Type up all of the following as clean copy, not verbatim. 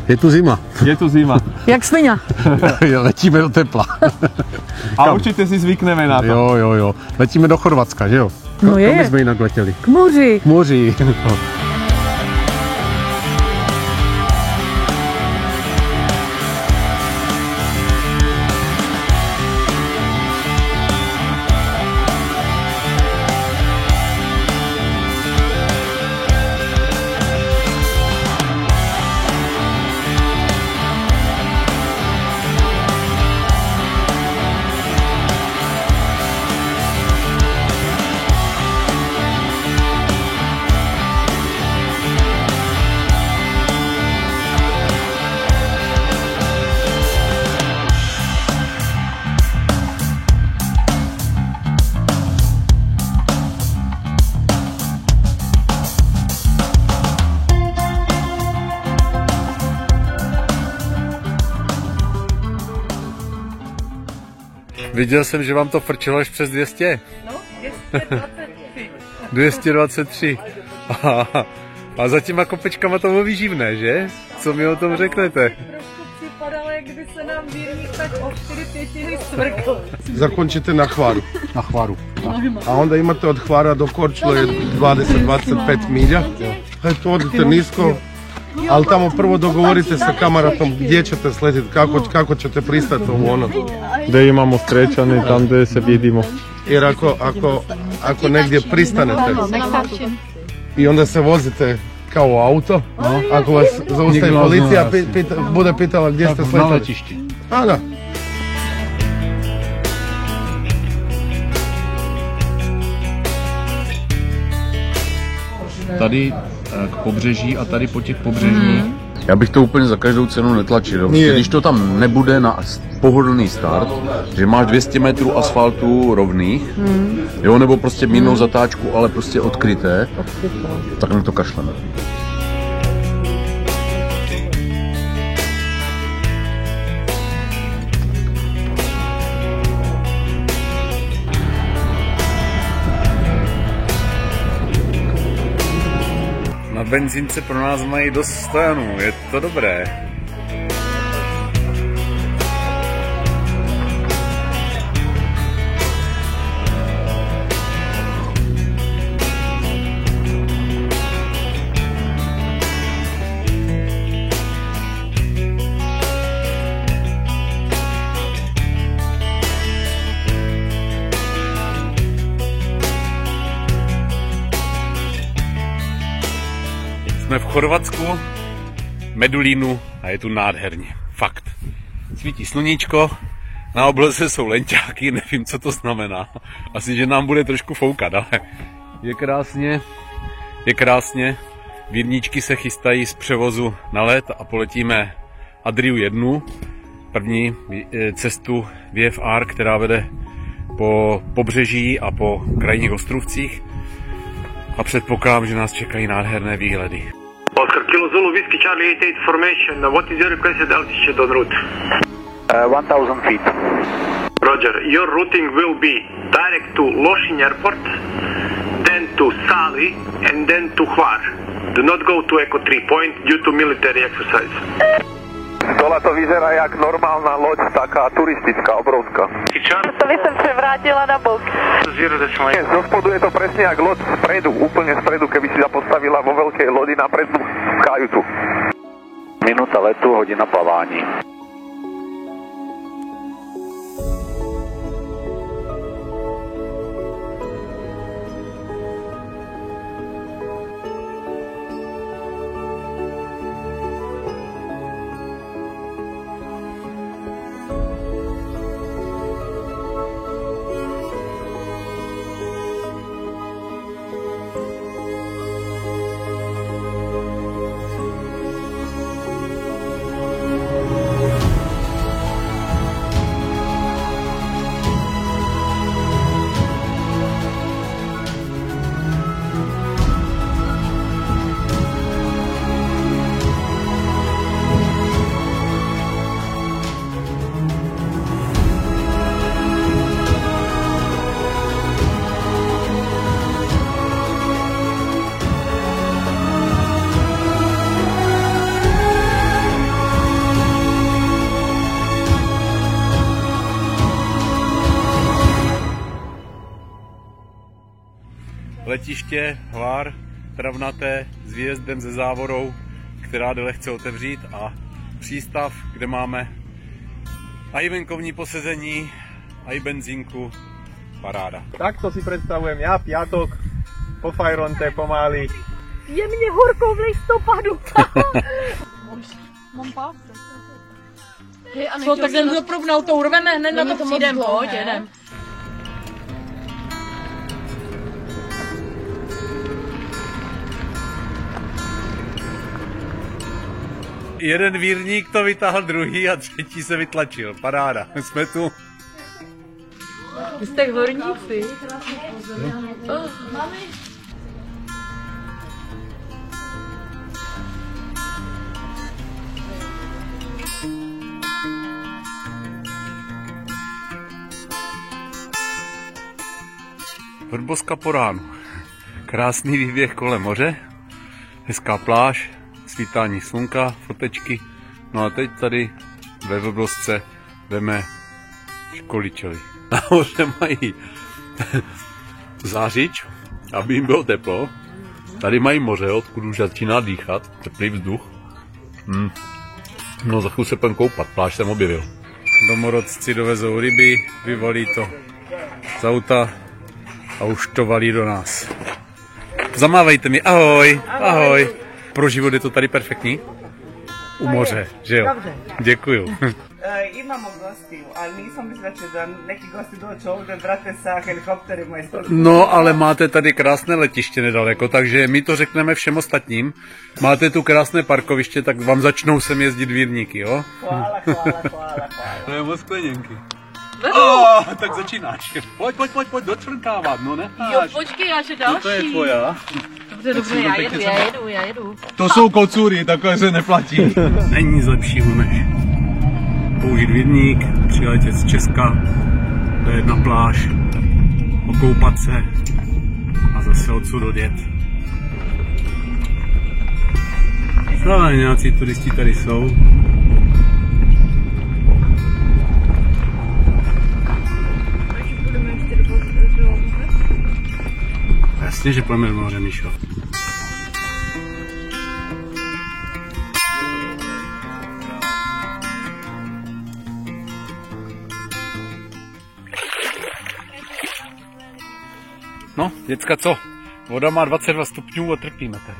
Je tu zima. Je tu zima. Jak svině. Letíme do tepla. A určitě si zvykneme na to. Jo. Letíme do Chorvatska, že jo? No je. Kam jsme jinak letěli? K moři. K moři. Viděl jsem, že vám to frčelo až přes 200. No, 223. 223. A za těma kopečkama to bylo výživné, že? Co mi o tom řeknete? Trošku připadalo, jak kdyby se nám vírník tak o 4/5 stvrkl. Zakončite na Hvaru. Na Hvaru. A onda imate od Hvara do Korčule 20-25 milja. Eto, odite nisko, ali tamo prvo dogovorite sa kamaratom gdje ćete sletiti, kako ćete pristati u ono. Gdje imamo Strečane, tam gdje se vidimo. Jer ako negdje pristanete i onda se vozite kao auto, ako vas zaustavi policija, bude pitala gdje ste sletali. A da. Tady k pobřeží a tady po těch pobřežích. Já bych to úplně za každou cenu netlačil. Když to tam nebude na pohodlný start, že máš 200 metrů asfaltu rovných, jo, nebo prostě mírnou zatáčku, ale prostě odkryté, tak na to kašleme. Na benzínce pro nás mají dost stojanů, je to dobré. Jsme v Chorvatsku, Medulínu a je tu nádherně. Fakt. Svítí sluníčko, na obloze jsou lenťáky, nevím, co to znamená. Asi, že nám bude trošku foukat, ale je krásně. Vírníčky se chystají z převozu na let a poletíme Adriu 1, první cestu VFR, která vede po pobřeží a po krajních ostrovcích. A předpokládám, že nás čekají nádherné výhledy. Oscar Kilo Zulu Whiskey Charlie 88 formation. What is your requested altitude en route? 1000 feet. Roger. Your routing will be direct to Lošinj Airport, then to Sali, and then to Hvar. Do not go to Echo 3 Point due to military exercise. Dole to vyzerá jak normálna loď, taká turistická, obrovská. To by jsem převrátila na bok. Zo spodu je to presne jak loď spredu, úplne spredu, keby si sa postavila vo veľkej lodi na prednú kajutu. Minúta letu, hodina plavání. letiště Hvar, travnaté, s výjezdem ze Závorou, která jde lehce otevřít, a přístav, kde máme aj venkovní posezení, aj benzínku, paráda. Takto si predstavujem ja piatok po Fajronte pomaly. Je mě horko v listopadu. Mám pás. Co, tak jdem to probnout, to urveme, hned na to přijdem, pojď, jedem. Jeden vírník to vytáhl, druhý a třetí se vytlačil. Paráda, jsme tu. Vy jste horníci. Vrboska po ránu. Krásný výběh kolem moře, hezká pláž, svítání slunka, fotečky. No a teď tady ve Vrbosce jdeme školičeli. Nahoře mají zářič, aby jim bylo teplo. Tady mají moře, odkud už začíná dýchat, teplý vzduch. No za chvíli se půjdem koupat, pláž jsem objevil. Domorodci dovezou ryby, vyvalí to z auta a už to valí do nás. Zamávejte mi, ahoj, ahoj. Pro život je to tady perfektní? U moře, že jo? Dobře. Děkuju. Imamo gostiju, ali nisam mislila će da neki gosti doći ovdje, vrate sa helikopterima. No, ale máte tady krásné letiště nedaleko, takže my to řekneme všem ostatním. Máte tu krásné parkoviště, tak vám začnou sem jezdit vírníky, jo? Hvala. To je moc skleněnky. Tak začínáš. Pojď, dočvrkávat, no necháš. Jo, počkej, já že další. To je tvoja. Dobře, já jedu. To jsou kocury, takové se neplatí. Není nic lepšího než použít vírník, přiletět z Česka, dojet na pláž, okoupat se a zase odsud odjet. Ale nějací turisti tady jsou. Jasně, že pojďme do moře, Míšo. No, děcka, co? Voda má 22 stupňů a trpíme tady.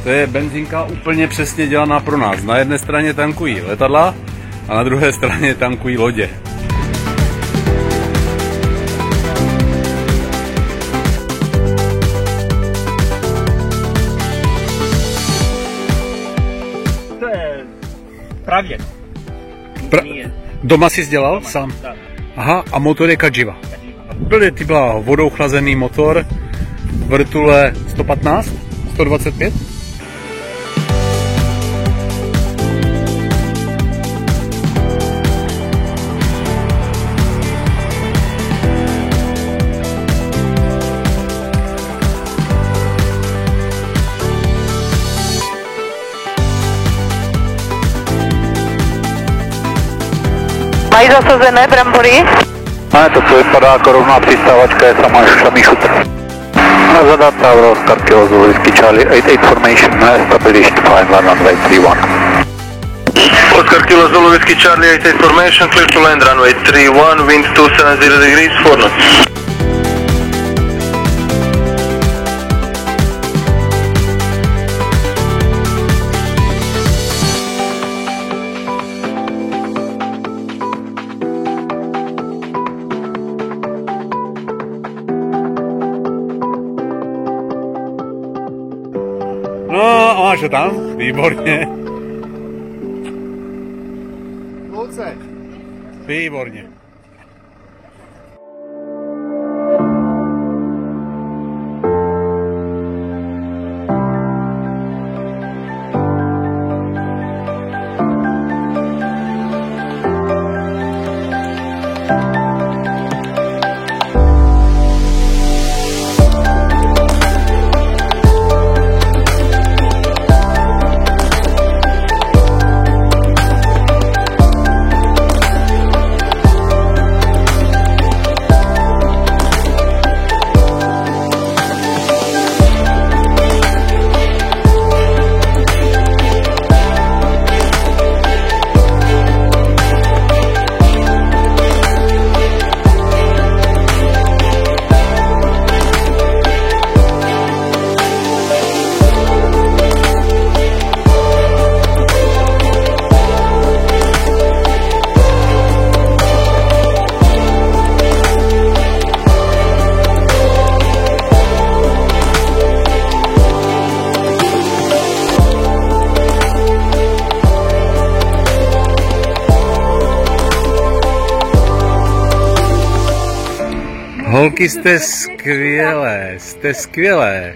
To je benzínka úplně přesně dělaná pro nás. Na jedné straně tankují letadla a na druhé straně tankují lodě. To je pravěk. Doma jsi dělal sám? Aha, a motor je Kadživa. Ty byla vodou chlazený motor, vrtule 115, 125. Mají zasazené brambory? Ne, to co vypadá jako rovná přistávačka, je samý šutr. Zadá Tower Oscar Kilo Zulu Whiskey Charlie 88 formation established flying land runway 31. Oscar Kilo Zulu Whiskey Charlie 88 formation clear to land runway 31, wind 270 degrees 4 knots. No, a máš ho tam? Výborně. Luce, Výborně. Holky, jste skvělé.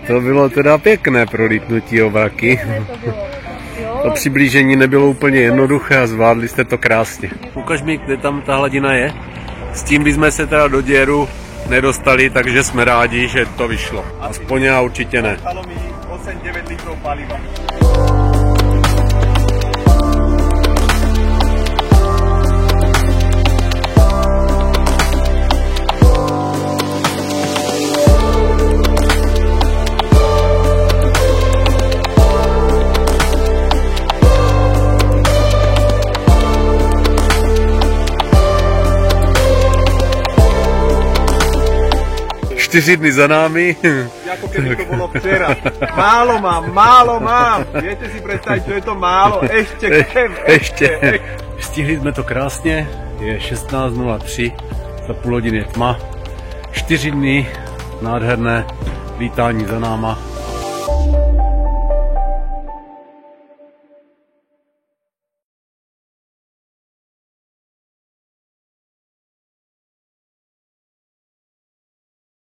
To bylo teda pěkné prolítnutí o vraky. To přiblížení nebylo úplně jednoduché a zvládli jste to krásně. Ukaž mi, kde tam ta hladina je. S tím bychom se teda do děru nedostali, takže jsme rádi, že to vyšlo. Aspoň já určitě ne. Stalo mi 8-9 litrov paliva. Čtyři dny za námi. Jako keby to bylo včera. Málo mám. Viete si predstaviť, čo je to málo? Ešte. Stihli jsme to krásně, je 16:03, za půl hodiny je tma. 4 dny, nádherné lítání za náma.